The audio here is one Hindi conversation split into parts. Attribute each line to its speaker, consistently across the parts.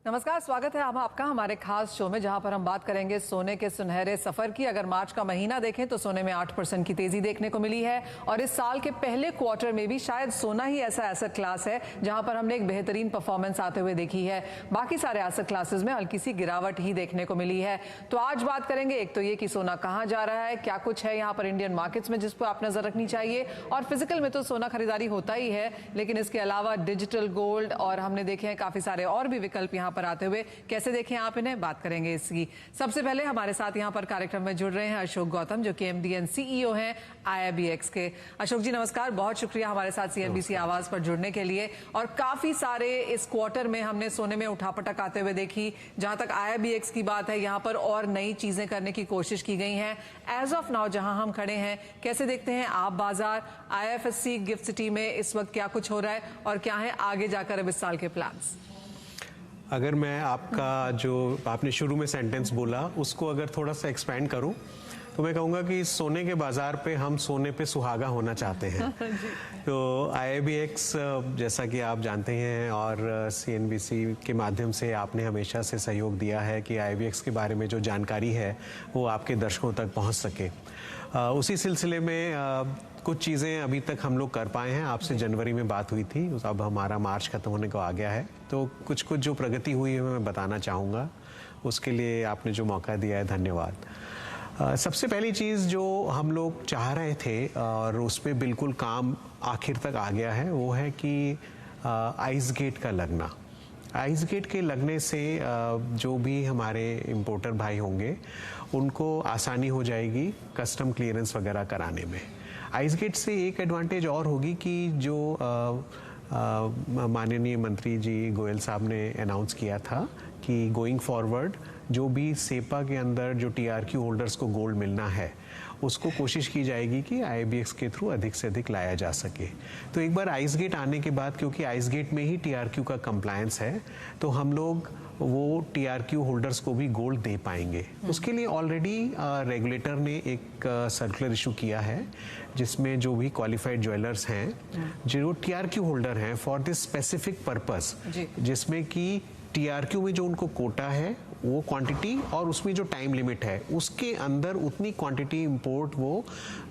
Speaker 1: नमस्कार, स्वागत है आपका हमारे खास शो में, जहां पर हम बात करेंगे सोने के सुनहरे सफर की। अगर मार्च का महीना देखें तो सोने में 8% की तेजी देखने को मिली है और इस साल के पहले क्वार्टर में भी शायद सोना ही ऐसा एसेट क्लास है जहां पर हमने एक बेहतरीन परफॉर्मेंस आते हुए देखी है। बाकी सारे एसेट क्लासेस में हल्की सी गिरावट ही देखने को मिली है। तो आज बात करेंगे एक तो ये कि सोना कहाँ जा रहा है, क्या कुछ है यहाँ पर इंडियन मार्केट्स में जिस पर आप नजर रखनी चाहिए, और फिजिकल में तो सोना खरीदारी होता ही है, लेकिन इसके अलावा डिजिटल गोल्ड और हमने देखे हैं काफी सारे और भी विकल्प यहाँ पर आते हुए। कैसे देखें आप इन्हें, बात करेंगे इसकी। सबसे पहले हमारे साथ यहाँ पर कार्यक्रम में जुड़ रहे हैं अशोक गौतम, जो कि एमडी एंड सीईओ हैं IIBX के। अशोक जी नमस्कार, बहुत शुक्रिया हमारे साथ CNBC आवाज पर जुड़ने के लिए। और काफी सारे इस क्वार्टर में हमने सोने में उठापटक आते हुए देखी। जहां तक IIBX की बात है, यहाँ पर और नई चीजें करने की कोशिश की गई हैं। एज ऑफ नाउ जहां हम खड़े हैं, कैसे देखते हैं आप बाजार? IFSC गिफ्ट सिटी में इस वक्त क्या कुछ हो रहा है और क्या है आगे जाकर अब इस साल के प्लान्स?
Speaker 2: अगर मैं आपका जो आपने शुरू में सेंटेंस बोला उसको अगर थोड़ा सा एक्सपेंड करूं तो मैं कहूँगा कि सोने के बाजार पे हम सोने पे सुहागा होना चाहते हैं। तो IIBX जैसा कि आप जानते हैं और CNBC के माध्यम से आपने हमेशा से सहयोग दिया है कि IIBX के बारे में जो जानकारी है वो आपके दर्शकों तक पहुंच सके। उसी सिलसिले में कुछ चीज़ें अभी तक हम लोग कर पाए हैं। आपसे जनवरी में बात हुई थी, अब हमारा मार्च खत्म होने को आ गया है, तो कुछ जो प्रगति हुई है मैं बताना चाहूँगा। उसके लिए आपने जो मौका दिया है, धन्यवाद। सबसे पहली चीज़ जो हम लोग चाह रहे थे और उस पर बिल्कुल काम आखिर तक आ गया है, वो है कि आइस गेट का लगना। आइस गेट के लगने से जो भी हमारे इम्पोर्टर भाई होंगे उनको आसानी हो जाएगी कस्टम क्लियरेंस वगैरह कराने में। आइस गेट से एक एडवांटेज और होगी कि जो माननीय मंत्री जी गोयल साहब ने अनाउंस किया था कि गोइंग फॉरवर्ड जो भी सेपा के अंदर जो TRQ होल्डर्स को गोल्ड मिलना है उसको कोशिश की जाएगी कि IIBX के थ्रू अधिक से अधिक लाया जा सके। तो एक बार आइस गेट आने के बाद, क्योंकि आइस गेट में ही TRQ का कंप्लायंस है, तो हम लोग वो TRQ होल्डर्स को भी गोल्ड दे पाएंगे। उसके लिए ऑलरेडी रेगुलेटर ने एक सर्कुलर इशू किया है जिसमें जो भी क्वालिफाइड ज्वेलर्स हैं जो TRQ होल्डर हैं फॉर दिस स्पेसिफिक पर्पस, जिसमें कि TRQ में जो उनको कोटा है वो क्वांटिटी और उसमें जो टाइम लिमिट है उसके अंदर उतनी क्वांटिटी इंपोर्ट वो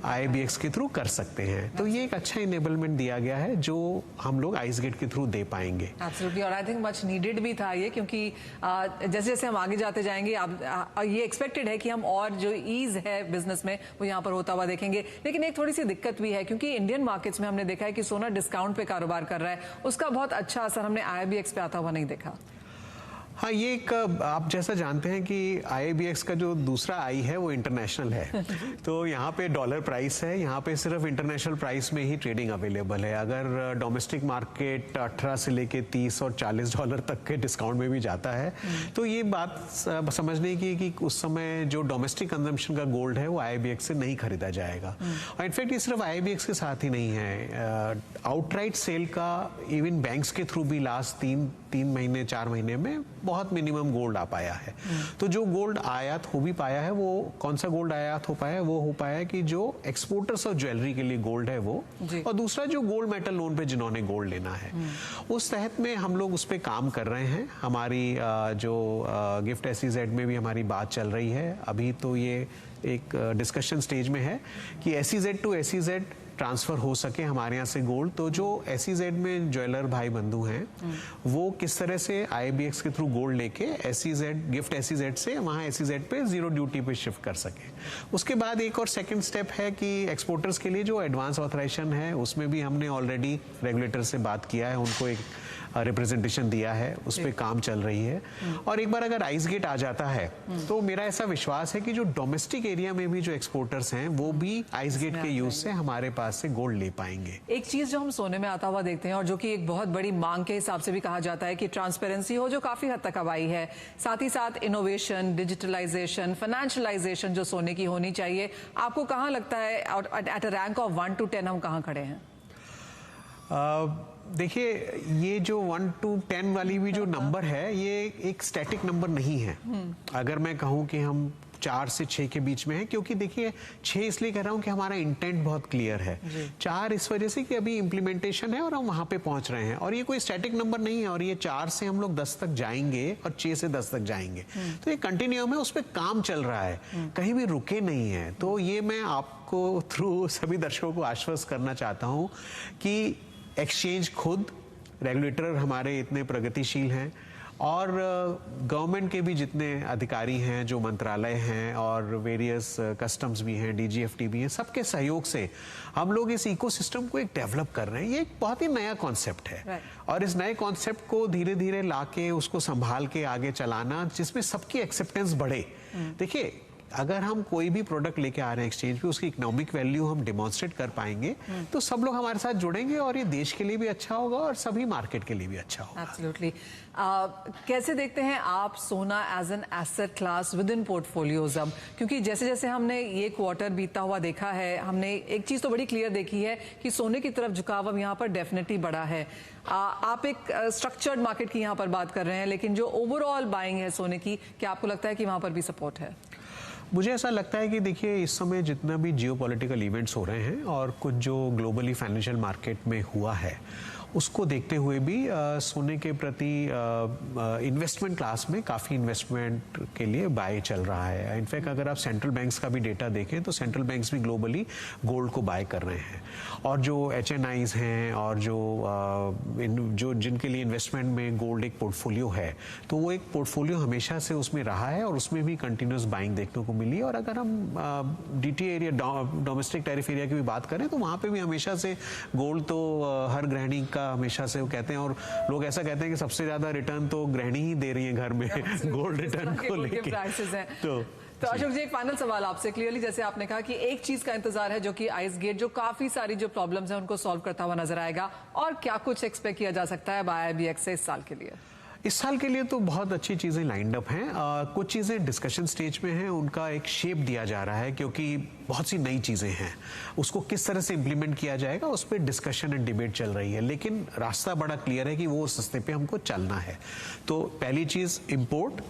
Speaker 2: IIBX के थ्रू कर सकते हैं। तो ये एक अच्छा इनेबलमेंट दिया गया है जो हम लोग आइस गेट के थ्रू दे पाएंगे।
Speaker 1: एब्सोल्युटली, और आई थिंक मच नीडेड भी था ये, क्योंकि जैसे जैसे हम आगे जाते जाएंगे ये एक्सपेक्टेड है कि हम और जो ईज है बिजनेस में वो यहाँ पर होता हुआ देखेंगे। लेकिन एक थोड़ी सी दिक्कत भी है, क्योंकि इंडियन मार्केट्स में हमने देखा है कि सोना डिस्काउंट पे कारोबार कर रहा है, उसका बहुत अच्छा असर हमने IIBX पे आता हुआ नहीं देखा।
Speaker 2: हाँ, ये एक आप जैसा जानते हैं कि IIBX का जो दूसरा आई है वो इंटरनेशनल है। तो यहाँ पे डॉलर प्राइस है, यहाँ पे सिर्फ इंटरनेशनल प्राइस में ही ट्रेडिंग अवेलेबल है। अगर डोमेस्टिक मार्केट 18 से लेके 30 और $40 तक के डिस्काउंट में भी जाता है, तो ये बात समझने की कि उस समय जो डोमेस्टिक कंजम्पशन का गोल्ड है वो IIBX से नहीं खरीदा जाएगा। और इनफैक्ट ये सिर्फ IIBX के साथ ही नहीं है, आउटराइट सेल का इवन बैंक्स के थ्रू भी लास्ट 3 महीने 4 महीने में बहुत मिनिमम गोल्ड आ पाया है। तो जो गोल्ड आयात हो भी पाया है, वो कौन सा गोल्ड आयात हो पाया है? वो हो पाया है कि जो एक्सपोर्टर्स ऑफ ज्वेलरी के लिए गोल्ड है वो, और दूसरा जो गोल्ड मेटल लोन पे जिन्होंने गोल्ड लेना है, उस तहत में हम लोग उस पे काम कर रहे हैं। हमारी जो गिफ्ट SEZ में भी हमारी बात चल रही है। अभी तो ये एक डिस्कशन स्टेज में है कि SEZ टू SEZ ट्रांसफर हो सके हमारे यहाँ से गोल्ड। तो जो SEZ में ज्वेलर भाई बंधु हैं वो किस तरह से IIBX के थ्रू गोल्ड लेके SEZ गिफ्ट SEZ से वहाँ SEZ पे 0 ड्यूटी पे शिफ्ट कर सके। उसके बाद एक और सेकंड स्टेप है कि एक्सपोर्टर्स के लिए जो एडवांस ऑथराइजेशन है उसमें भी हमने ऑलरेडी रेगुलेटर से बात किया है, उनको एक रिप्रेजेंटेशन दिया है, उस पर काम चल रही है। और एक बार अगर आइस गेट आ जाता है तो मेरा ऐसा विश्वास है कि जो डोमेस्टिक एरिया में भी जो एक्सपोर्टर्स हैं वो भी आइस गेट के यूज से हमारे पास से गोल्ड ले पाएंगे।
Speaker 1: एक चीज जो हम सोने में आता हुआ देखते हैं और जो कि एक बहुत बड़ी मांग के हिसाब से भी कहा जाता है कि ट्रांसपेरेंसी हो, जो काफी हद तक अब आई है। साथ ही साथ इनोवेशन, डिजिटलाइजेशन, फाइनेंशियलाइजेशन जो सोने की होनी चाहिए। आपको कहाँ लगता है at a rank of 1 to 10 हम कहाँ खड़े हैं?
Speaker 2: देखिए, ये जो 1 to 10 वाली भी जो नंबर है ये एक स्टैटिक नंबर नहीं है। अगर मैं कहूँ कि हम 4 से 6 के बीच में है, क्योंकि देखिए 6 इसलिए कह रहा हूं कि हमारा इंटेंट बहुत क्लियर है। 4 इस वजह से कि अभी इम्प्लीमेंटेशन है और हम वहां पे पहुंच रहे हैं, और ये कोई स्टैटिक नंबर नहीं है, और ये 4 से हम लोग 10 तक जाएंगे और 6 से 10 तक जाएंगे। तो ये कंटिन्यूम है, उस पर काम चल रहा है, कहीं भी रुके नहीं है। तो ये मैं आपको थ्रू सभी दर्शकों को आश्वस्त करना चाहता हूं कि एक्सचेंज खुद, रेगुलेटर हमारे इतने प्रगतिशील हैं, और गवर्नमेंट के भी जितने अधिकारी हैं, जो मंत्रालय हैं और वेरियस कस्टम्स भी हैं, डीजीएफटी भी हैं, सबके सहयोग से हम लोग इस इकोसिस्टम को एक डेवलप कर रहे हैं। ये एक बहुत ही नया कॉन्सेप्ट है, और इस नए कॉन्सेप्ट को धीरे धीरे लाके उसको संभाल के आगे चलाना, जिसमें सबकी एक्सेप्टेंस बढ़े। देखिए, अगर हम कोई भी प्रोडक्ट लेके आ रहे हैं एक्सचेंज पे, उसकी इकोनॉमिक वैल्यू हम डेमोन्स्ट्रेट कर पाएंगे, तो सब लोग हमारे साथ जुड़ेंगे, और ये देश के लिए भी अच्छा होगा और सभी मार्केट के लिए भी अच्छा होगा।
Speaker 1: एब्सोल्युटली। कैसे देखते हैं आप सोना as an asset class within portfolios अब, क्योंकि जैसे जैसे हमने ये क्वार्टर बीता हुआ देखा है, हमने एक चीज तो बड़ी क्लियर देखी है कि सोने की तरफ झुकाव अब यहाँ पर डेफिनेटली बढ़ा है। आप एक स्ट्रक्चर्ड मार्केट की यहाँ पर बात कर रहे हैं, लेकिन जो ओवरऑल बाइंग है सोने की, क्या आपको लगता है कि वहां पर भी सपोर्ट है?
Speaker 2: मुझे ऐसा लगता है कि देखिए, इस समय जितना भी जियोपॉलिटिकल इवेंट्स हो रहे हैं और कुछ जो ग्लोबली फाइनेंशियल मार्केट में हुआ है, उसको देखते हुए भी सोने के प्रति इन्वेस्टमेंट क्लास में काफ़ी इन्वेस्टमेंट के लिए बाय चल रहा है। इनफैक्ट अगर आप सेंट्रल बैंक्स का भी डेटा देखें तो सेंट्रल बैंक्स भी ग्लोबली गोल्ड को बाय कर रहे हैं, और जो HNIs हैं और जो जिनके लिए इन्वेस्टमेंट में गोल्ड एक पोर्टफोलियो है, तो वो एक पोर्टफोलियो हमेशा से उसमें रहा है, और उसमें भी कंटिन्यूस बाइंग देखने को मिली। और अगर हम DTA area, domestic tariff area की भी बात करें, तो वहाँ पे भी हमेशा से गोल्ड तो हर गृहिणी का हमेशा से वो कहते हैं, और लोग ऐसा कहते हैं कि सबसे ज्यादा रिटर्न तो गृहिणी ही दे रही है घर में गोल्ड रिटर्न को लेके।
Speaker 1: तो अशोक जी, एक फाइनल सवाल आपसे। क्लियरली जैसे आपने कहा कि एक चीज का इंतजार है, जो कि आइस गेट, जो काफी सारी जो प्रॉब्लम्स हैं उनको सॉल्व करता हुआ नजर आएगा, और क्या कुछ एक्सपेक्ट किया जा सकता है बाय IBX से इस साल के लिए?
Speaker 2: इस साल के लिए तो बहुत अच्छी चीज़ें लाइंड अप हैं। कुछ चीज़ें डिस्कशन स्टेज में हैं, उनका एक शेप दिया जा रहा है, क्योंकि बहुत सी नई चीज़ें हैं। उसको किस तरह से इम्प्लीमेंट किया जाएगा, उस पर डिस्कशन एंड डिबेट चल रही है, लेकिन रास्ता बड़ा क्लियर है कि वो सस्ते पे हमको चलना है। तो पहली चीज़ इम्पोर्ट,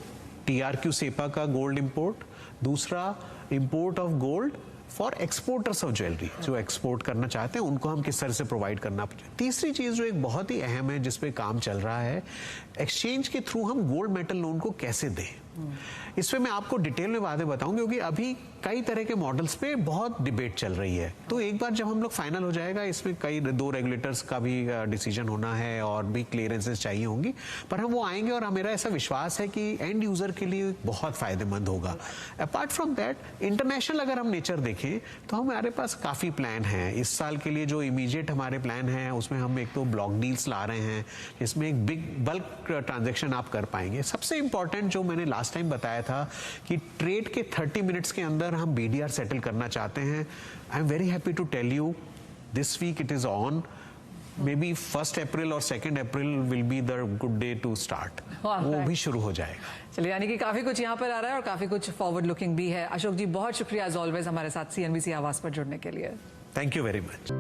Speaker 2: TRQ सेपा का गोल्ड इम्पोर्ट। दूसरा, import of gold for exporters of jewellery, जो एक्सपोर्ट करना चाहते हैं उनको हम किस तरह से प्रोवाइड करना। तीसरी चीज जो एक बहुत ही अहम है, जिसपे काम चल रहा है, एक्सचेंज के थ्रू हम गोल्ड मेटल लोन को कैसे दें। इस पे मैं आपको डिटेल में बातें बताऊं, क्योंकि अभी कई तरह के मॉडल्स पे बहुत डिबेट चल रही है। तो एक बार जब हम लोग फाइनल हो जाएगा, इसमें कई 2 रेगुलेटर्स का भी डिसीजन होना है और भी क्लियरेंसेस चाहिए होंगी, पर हम वो आएंगे, और मेरा ऐसा विश्वास है कि एंड यूजर के लिए बहुत फायदेमंद होगा। अपार्ट फ्रॉम दैट, इंटरनेशनल अगर हम नेचर देखें तो हमारे पास काफी प्लान है इस साल के लिए। जो इमीडिएट हमारे प्लान है, उसमें हम एक तो ब्लॉक डील्स ला रहे हैं, जिसमें एक बिग बल्क ट्रांजेक्शन आप कर पाएंगे। सबसे इंपॉर्टेंट जो मैंने लास्ट टाइम बताया था कि ट्रेड के 30 मिनट्स के अंदर हम BDR सेटल करना चाहते हैं। I am very happy to tell you, this week it is on. Maybe 1st April और 2nd April will be the good day to start. वो भी शुरू हो जाएगा।
Speaker 1: चलिए, यानी कि काफी कुछ यहाँ पर आ रहा है और काफी कुछ फॉरवर्ड लुकिंग भी है। अशोक जी, बहुत शुक्रिया एज ऑलवेज हमारे साथ CNBC आवाज पर जुड़ने के लिए।
Speaker 2: Thank you very much.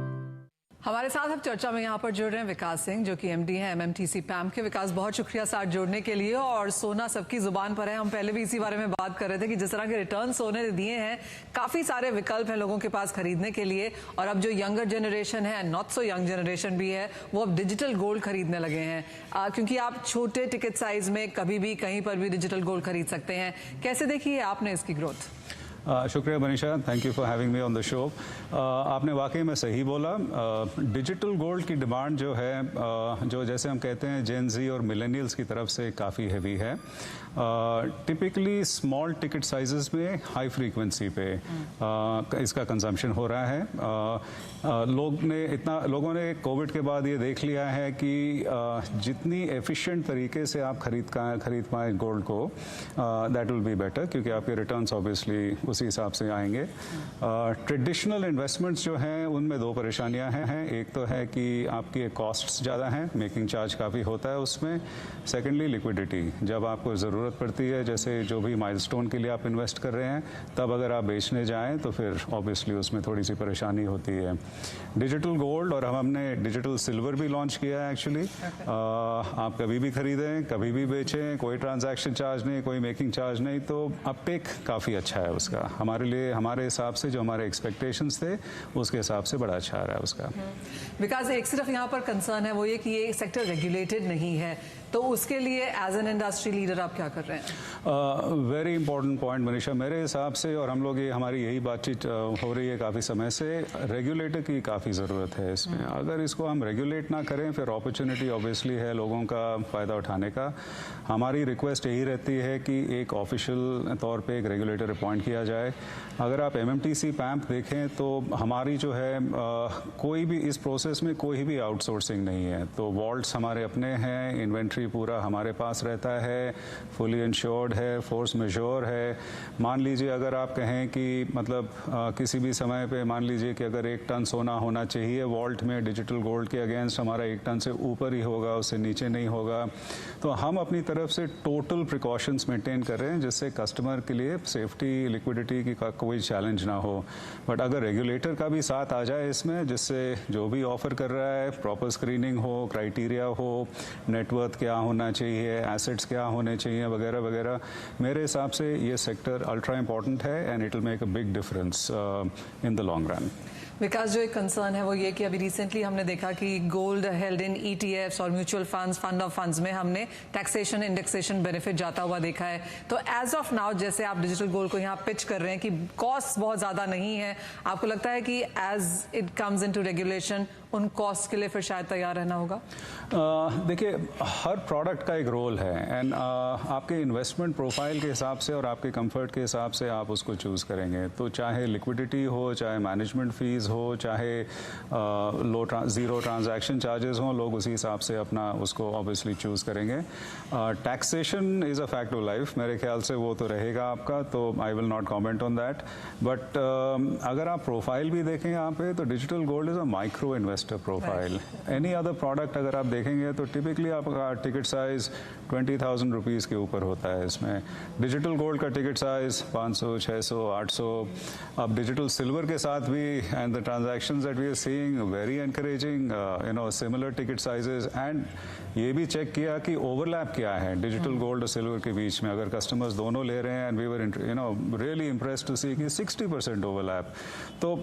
Speaker 1: हमारे साथ अब चर्चा में यहाँ पर जुड़ रहे हैं विकास सिंह, जो कि MD हैं MMTC PAM के। विकास, बहुत शुक्रिया साथ जुड़ने के लिए। और सोना सबकी जुबान पर है, हम पहले भी इसी बारे में बात कर रहे थे कि जिस तरह के रिटर्न सोने ने दिए हैं, काफी सारे विकल्प हैं लोगों के पास खरीदने के लिए। और अब जो यंगर जनरेशन है, नॉट सो यंग जनरेशन भी है, वो अब डिजिटल गोल्ड खरीदने लगे हैं, क्योंकि आप छोटे टिकट साइज में कभी भी कहीं पर भी डिजिटल गोल्ड खरीद सकते हैं। कैसे देखी है आपने इसकी ग्रोथ?
Speaker 3: शुक्रिया Manisha, thank you for having me on the show. आपने वाकई में सही बोला। डिजिटल गोल्ड की डिमांड जो है, जो जैसे हम कहते हैं जेन ज़ी और मिलेनियल्स की तरफ से काफ़ी हैवी है। टिपिकली स्मॉल टिकट साइजेस में हाई फ्रीक्वेंसी पे इसका कंजम्पशन हो रहा है। लोगों ने कोविड के बाद ये देख लिया है कि जितनी एफिशिएंट तरीके से आप खरीद पाएँ गोल्ड को, दैट विल बी बेटर, क्योंकि आपके रिटर्न्स ऑब्वियसली उसी हिसाब से आएंगे। ट्रेडिशनल इन्वेस्टमेंट्स जो हैं उनमें दो परेशानियां हैं। एक तो है कि आपकी कॉस्ट्स ज़्यादा हैं, मेकिंग चार्ज काफ़ी होता है उसमें। सेकेंडली लिक्विडिटी, जब आपको ज़रूरत पड़ती है, जैसे जो भी माइलस्टोन के लिए आप इन्वेस्ट कर रहे हैं, तब अगर आप बेचने जाएँ तो फिर ऑब्वियसली उसमें थोड़ी सी परेशानी होती है। डिजिटल गोल्ड और हमने डिजिटल सिल्वर भी लॉन्च किया है एक्चुअली। आप कभी भी खरीदें, कभी भी बेचें, कोई ट्रांजैक्शन चार्ज नहीं, कोई मेकिंग चार्ज नहीं, तो अपटेक काफ़ी अच्छा है उसका। हमारे लिए, हमारे हिसाब से जो हमारे एक्सपेक्टेशंस थे उसके हिसाब से बड़ा अच्छा आ रहा है उसका।
Speaker 1: बिकॉज एक सिर्फ यहाँ पर कंसर्न है वो ये कि ये सेक्टर रेगुलेटेड नहीं है, तो उसके लिए एज एन इंडस्ट्री लीडर आप क्या कर रहे हैं?
Speaker 3: वेरी इंपॉर्टेंट पॉइंट मनीषा, मेरे हिसाब से, और हम लोग ये हमारी यही बातचीत हो रही है काफ़ी समय से, रेगुलेटर की काफ़ी ज़रूरत है इसमें। अगर इसको हम रेगुलेट ना करें फिर अपॉर्चुनिटी ऑब्वियसली है लोगों का फ़ायदा उठाने का। हमारी रिक्वेस्ट यही रहती है कि एक ऑफिशियल तौर पे एक रेगुलेटर अपॉइंट किया जाए। अगर आप MMTC पैम्प देखें तो हमारी जो है कोई भी इस प्रोसेस में कोई भी आउटसोर्सिंग नहीं है। तो वॉल्ट्स हमारे अपने हैं, इन्वेंट्री पूरा हमारे पास रहता है, फुली इंश्योर्ड है, फोर्स मेजोर है। मान लीजिए अगर आप कहें कि मतलब किसी भी समय पे मान लीजिए कि अगर 1 टन सोना होना चाहिए वॉल्ट में, डिजिटल गोल्ड के अगेंस्ट हमारा 1 टन से ऊपर ही होगा, उससे नीचे नहीं होगा। तो हम अपनी तरफ से टोटल प्रिकॉशंस मेंटेन कर रहे हैं जिससे कस्टमर के लिए सेफ्टी, लिक्विडिटी की का कोई चैलेंज ना हो। बट अगर रेगुलेटर का भी साथ आ जाए इसमें, जिससे जो भी ऑफर कर रहा है प्रॉपर स्क्रीनिंग हो, क्राइटेरिया हो, नेटवर्थ क्या होना चाहिए, एसेट्स क्या होने चाहिए वगैरह वगैरह, मेरे हिसाब से ये सेक्टर अल्ट्रा इंपॉर्टेंट है and it will make a big difference in the long run.
Speaker 1: Vikas, जो एक कंसर्न है वो ये कि अभी रिसेंटली हमने देखा कि गोल्ड हेल्ड इन ETFs और mutual funds, fund of funds में हमने टैक्सेशन, इंडेक्सेशन बेनिफिट जाता हुआ देखा है। तो एज ऑफ नाउ जैसे आप डिजिटल गोल्ड को यहाँ पिच कर रहे हैं कि कॉस्ट बहुत ज़्यादा नहीं है, आपको लगता है कि as it comes into regulation उन कॉस्ट के लिए फिर शायद तैयार रहना होगा?
Speaker 3: देखिए, हर प्रोडक्ट का एक रोल है एंड आपके इन्वेस्टमेंट प्रोफाइल के हिसाब से और आपके कंफर्ट के हिसाब से आप उसको चूज़ करेंगे। तो चाहे लिक्विडिटी हो, चाहे मैनेजमेंट फीस हो, चाहे ज़ीरो ट्रांजैक्शन चार्जेस हो, लोग उसी हिसाब से अपना उसको ऑब्वियसली चूज़ करेंगे। Taxation is a fact of life, मेरे ख्याल से वो तो रहेगा आपका, तो I will not comment on that. But अगर आप प्रोफाइल भी देखें यहाँ पे, तो digital gold is a micro investor profile. Any other product अगर आप देखेंगे तो टिपिकली आपका टिकट साइज 20,000 रुपीज़ के ऊपर होता है इसमें। डिजिटल गोल्ड का टिकट साइज 500, 600, 800। अब डिजिटल सिल्वर के साथ भी and the transactions that we are seeing very encouraging, similar ticket sizes, and ये भी चेक किया कि ओवरलैप क्या है डिजिटल गोल्ड और सिल्वर के बीच में, अगर कस्टमर्स दोनों ले रहे हैं, and we were really impressed to see कि 60% ओवरलैप। तो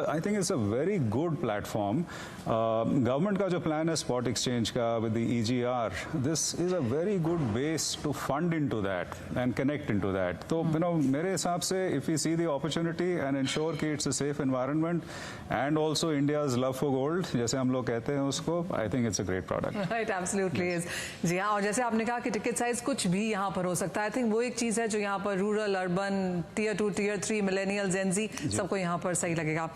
Speaker 3: I think it's a very good platform. Government का जो प्लान है स्पॉट एक्सचेंज का with the EGR, this is a very good base to fund into that and connect into that. तो मेरे हिसाब से if you see the opportunity and ensure कि it's a safe environment and also India's love for gold जैसे हम लोग कहते हैं उसको, I think it's a great product.
Speaker 1: Right, absolutely is. जी हाँ, और जैसे आपने कहा कि टिकट साइज कुछ भी यहाँ पर हो सकता है, आई थिंक वो एक चीज़ है जो यहाँ पर rural, urban, tier 2, tier 3, millennial, gen Z सबको यहाँ पर सही लगेगा।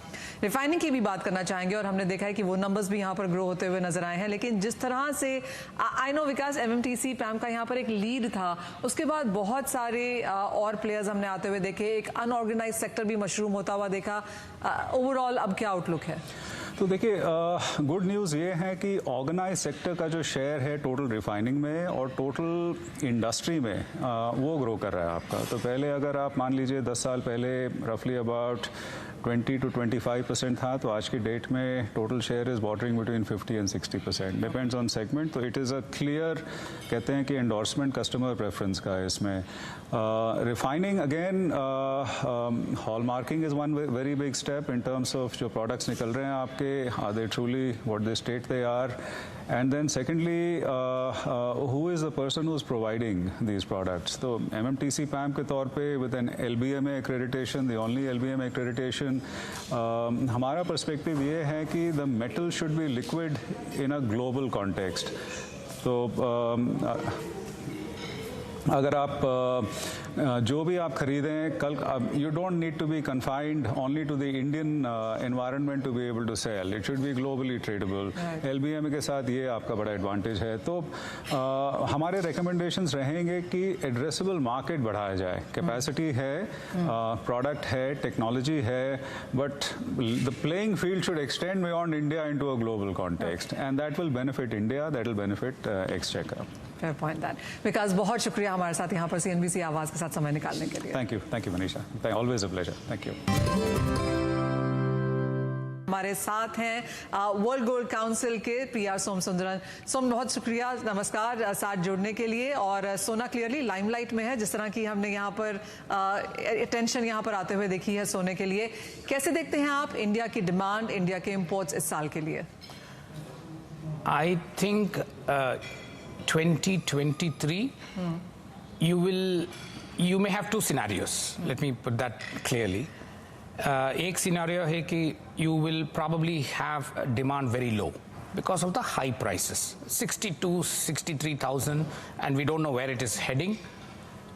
Speaker 1: रिफाइनिंग की भी बात करना चाहेंगे और हमने देखा है कि वो नंबर्स भी यहाँ पर ग्रो होते हुए नजर आए हैं, लेकिन जिस तरह से आई नो विकास MMTC पैम का यहाँ पर एक लीड था, उसके बाद बहुत सारे और प्लेयर्स हमने आते हुए देखे, एक अनऑर्गेनाइज सेक्टर भी मशरूम होता हुआ देखा। ओवरऑल अब क्या आउटलुक है?
Speaker 3: तो देखिए, गुड न्यूज़ ये है कि ऑर्गेनाइज सेक्टर का जो शेयर है टोटल रिफाइनिंग में और टोटल इंडस्ट्री में वो ग्रो कर रहा है आपका। तो पहले अगर आप मान लीजिए 10 साल पहले रफली अबाउट 20 to 25% था, तो आज की डेट में total share is bordering between 50 and 60%, depends on segment. तो इट इज़ अ क्लियर, कहते हैं कि एंडोर्समेंट कस्टमर प्रेफरेंस का है इसमें। Refining again, hallmarking is one very big step in terms of जो प्रोडक्ट्स निकल रहे हैं आपके, are they truly what they state they are, and then secondly who is the person who is providing these products. तो MMTC PAM के तौर पे with an LBMA accreditation, the only LBMA accreditation, हमारा पर्सपेक्टिव ये है कि the metal should be liquid in a global context. तो अगर आप जो भी आप खरीदें कल, you don't need to be confined only to the Indian environment to be able to sell, it should be globally tradeable. LBMA के साथ ये आपका बड़ा एडवांटेज है। तो हमारे रिकमेंडेशंस रहेंगे कि एड्रेसेबल मार्केट बढ़ाया जाए, कैपेसिटी है, प्रोडक्ट है, टेक्नोलॉजी है, but the playing field should extend beyond India into a global context and that will benefit India, that will benefit exchequer.
Speaker 1: Fair point that. Vikas, बहुत शुक्रिया हमारे साथ यहाँ पर CNBC आवाज के साथ समय निकालने के लिए।
Speaker 3: Thank you Manisha, always a pleasure. Thank you.
Speaker 1: हमारे साथ हैं वर्ल्ड गोल्ड काउंसिल के PR सोमसुंदरन। सोम, बहुत शुक्रिया, नमस्कार साथ जुड़ने के लिए। और सोना क्लियरली लाइमलाइट में है, जिस तरह की हमने यहाँ पर अटेंशन यहाँ पर आते हुए देखी है सोने के लिए। कैसे देखते हैं आप इंडिया की डिमांड, इंडिया के इंपोर्ट्स इस साल के लिए?
Speaker 4: I think 2023 you may have two scenarios. Let me put that clearly. एक सिनेरियो है कि you will probably have demand very low because of the high prices, 62, 63,000, and we don't know where it is heading.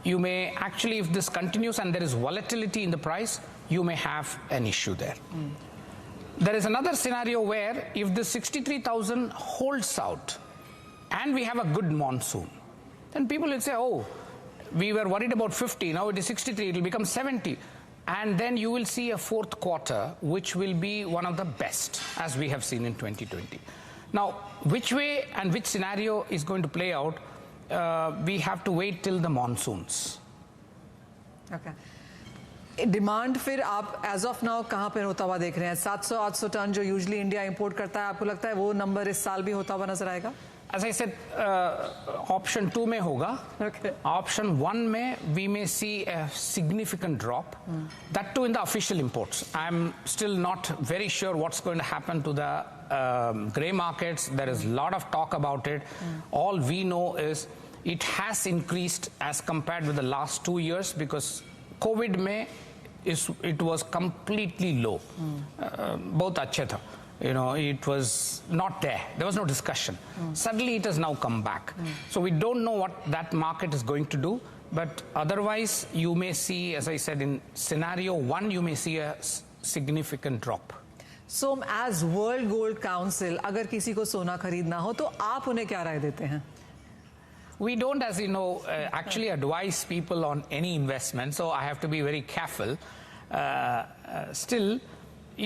Speaker 4: You may actually, if this continues and there is volatility in the price, you may have an issue there. There is another scenario where if the 63,000 holds out and we have a good monsoon, then people will say, oh, we were worried about 50, now it is 63, it will become 70. And then you will see a fourth quarter which will be one of the best as we have seen in 2020. Now, which way and which scenario is going to play out, we have to wait till the monsoons.
Speaker 1: Okay. Demand फिर आप एज ऑफ नाउ कहाँ पर होता हुआ देख रहे हैं? 700-800 टन जो यूजुअली इंडिया इंपोर्ट करता है, आपको लगता है वो नंबर इस साल भी होता हुआ नजर आएगा?
Speaker 4: As I said, option 2 में होगा.
Speaker 1: Okay.
Speaker 4: Option 1 में we may see a significant drop. That too in the official imports. I'm still not very sure what's going to happen to the grey markets. There is a lot of talk about it. All we know is it has increased as compared with the last 2 years because COVID में it was completely low. बहुत अच्छा था. You know, it was not there. There was no discussion. Suddenly it has now come back. So we don't know what that market is going to do. But otherwise, you may see, as I said, in scenario 1, you may see a significant drop.
Speaker 1: So, as World Gold Council, अगर किसी को सोना खरीदना हो, तो आप उन्हें क्या राय देते हैं?
Speaker 4: We don't, as you know, actually advise people on any investment. So I have to be very careful. Still,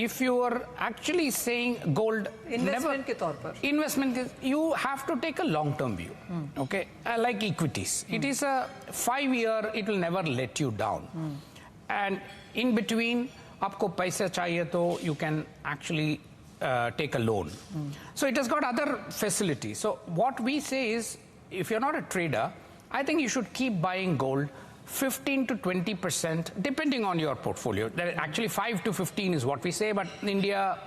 Speaker 4: if you are actually saying gold
Speaker 1: investment के तौर पर
Speaker 4: investment, you have to take a long-term view. Okay, like equities, it is a 5-year. It will never let you down. And in between, आपको पैसा चाहिए तो you can actually take a loan. So it has got other facilities. So what we say is, if you're not a trader, I think you should keep buying gold 15 to 20%, depending on your portfolio. Actually, 5 to 15 is what we say, but in India,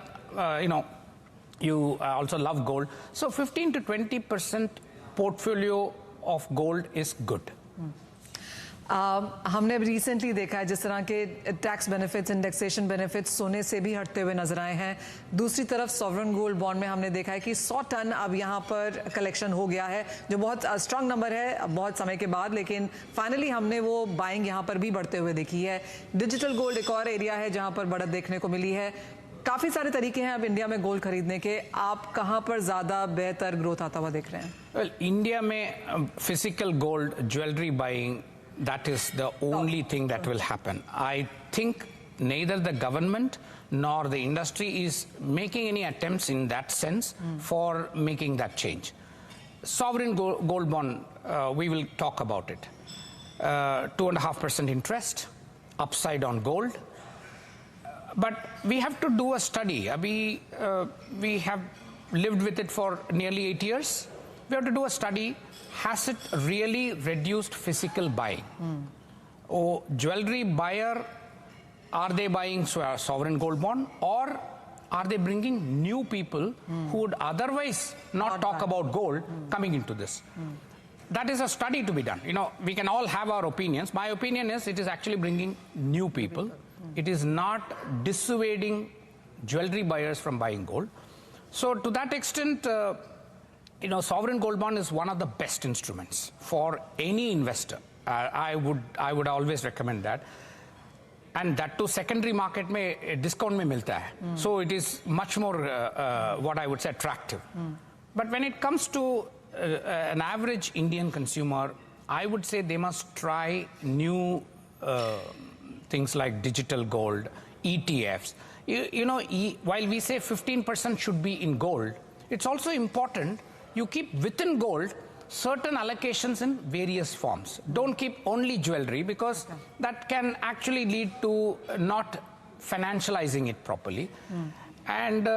Speaker 4: you also love gold. So 15 to 20% portfolio of gold is good.
Speaker 1: हमने रिसेंटली देखा है जिस तरह के टैक्स बेनिफिट्स, इंडेक्सेशन बेनिफिट्स सोने से भी हटते हुए नजर आए हैं। दूसरी तरफ सॉवरेन गोल्ड बॉन्ड में हमने देखा है कि 100 टन अब यहाँ पर कलेक्शन हो गया है, जो बहुत स्ट्रांग नंबर है बहुत समय के बाद, लेकिन फाइनली हमने वो बाइंग यहाँ पर भी बढ़ते हुए देखी है। डिजिटल गोल्ड एक और एरिया है जहाँ पर बढ़त देखने को मिली है। काफ़ी सारे तरीके हैं अब इंडिया में गोल्ड खरीदने के। आप कहाँ पर ज़्यादा बेहतर ग्रोथ आता हुआ देख रहे हैं?
Speaker 4: वेल, इंडिया में physical gold jewellery buying, that is the only thing that will happen. I think neither the government nor the industry is making any attempts in that sense for making that change. Sovereign gold bond, we will talk about it. 2.5% interest, upside on gold. But we have to do a study. We have lived with it for nearly 8 years. We have to do a study. Has it really reduced physical buying? Or jewelry buyer, are they buying sovereign gold bond, or are they bringing new people who would otherwise not talk about gold coming into this? That is a study to be done. You know, we can all have our opinions. My opinion is it is actually bringing new people. It is not dissuading jewelry buyers from buying gold. So to that extent, sovereign gold bond is one of the best instruments for any investor. I would always recommend that. And that too secondary market में discount में मिलता है. So it is much more what I would say attractive. But when it comes to an average Indian consumer, I would say they must try new things like digital gold, ETFs. While we say 15% should be in gold, it's also important you keep within gold certain allocations in various forms. Don't keep only jewelry, because that can actually lead to not financializing it properly. And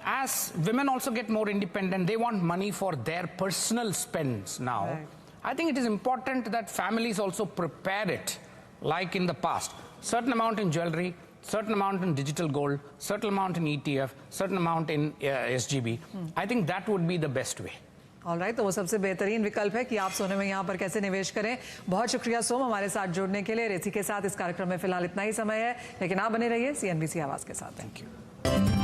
Speaker 4: as women also get more independent, they want money for their personal spends now. Right. I think it is important that families also prepare it, like in the past. Certain amount in jewelry, certain amount in digital gold, certain amount in ETF, certain amount in SGB. I think that would be the best way.
Speaker 1: All right, तो वो सबसे बेहतरीन विकल्प है कि आप सोने में यहाँ पर कैसे निवेश करें. बहुत शुक्रिया सोम हमारे साथ जुड़ने के लिए. रेसी के साथ इस कार्यक्रम में फिलहाल इतना ही समय है, लेकिन आप बने रहिए CNBC आवाज के साथ. Thank you.